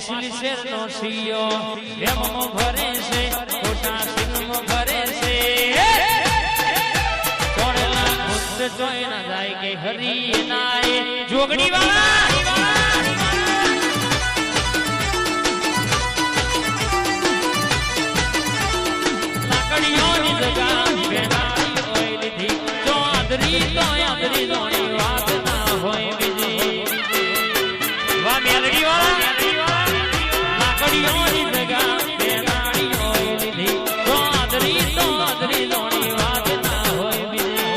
વાસલી share નો સિયો એમો ભરે છે ખોટા સિંહ ભરે છે ચોરેલા ખુદ જોઈ ના જાય કે હરી નાય જોગડી વાળા લાકડીઓની જગા બેનારી હોય લીધી જો આદરી તો આદરી જોણી વાત ના હોય બીજી વાહ મેલડી વાળા લાકડીઓની જગા બેનારી હોય લીધી જો આદરી જોણી વાત ના હોય બીજી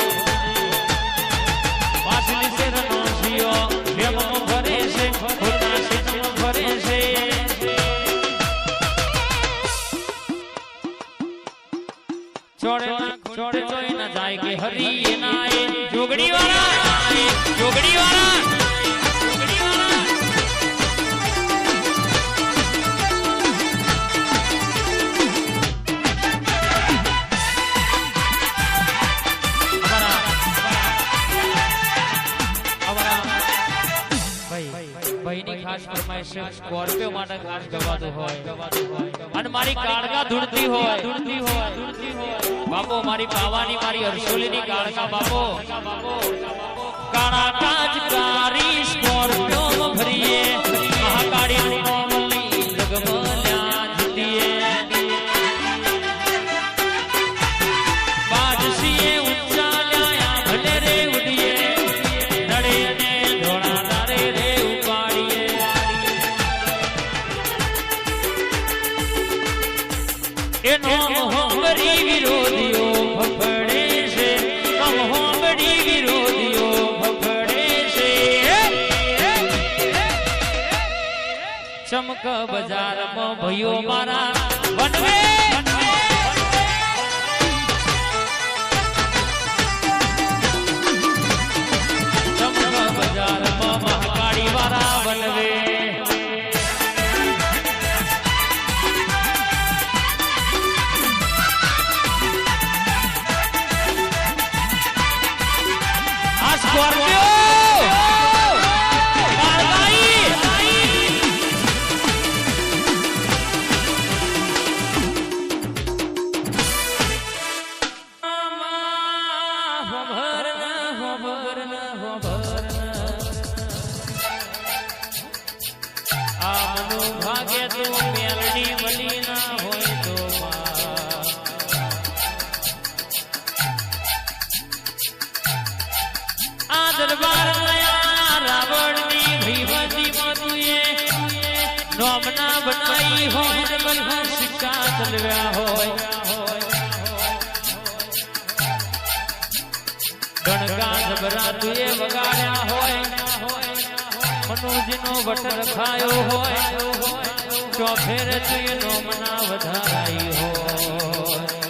વાસલી શેરનો સિયો એમો ભરે છે ખોટા સિંહ ભરે છે छोड़े जोई ना जाए के हरी नाए जोगड़ी वाला जोगड़ी वाला जोगड़ी वाला भाई ની ખાસ ફરમાઈશ સ્કોર્પિયો માટે ખાસ ગવાતું હોય અને મારી કાળગા ધૂળતી હોય બાપો મારી પાવાની મારી હરસોલીની કાળગા બાપો કાળા કાજકારી સ્કોર્પિયો ભરીએ મહાકાળી કોમલી જગમલ્યા જીતીએ બાજસીએ ઊંચા લ્યા ભલે રે ઉડીએ નડે ને ધોળા તારે રે ઉપાડીએ એનો હોંબરી વિરોધીઓ ભફડે છે કમ હોંબરી વિરોધીઓ ભફડે છે ચમક બજારમાં ભયો મારા વનવે ચમક બજારમાં મહાકાળી વાળા વનવે Scorpio! ભાગે તો મેલડી મલી ના હોય તો આ દરબાર રાવણની ભીવતી મતુએ નોમના બનાઈ હોય ને બધા સિક્કા ચલવ્યા હોય ગણગા જબરા તુએ વગાડ્યા હોય મનોજીનો વટ રખાયો હોય ચોફેર તુએ નોમના વધારાઈ હોય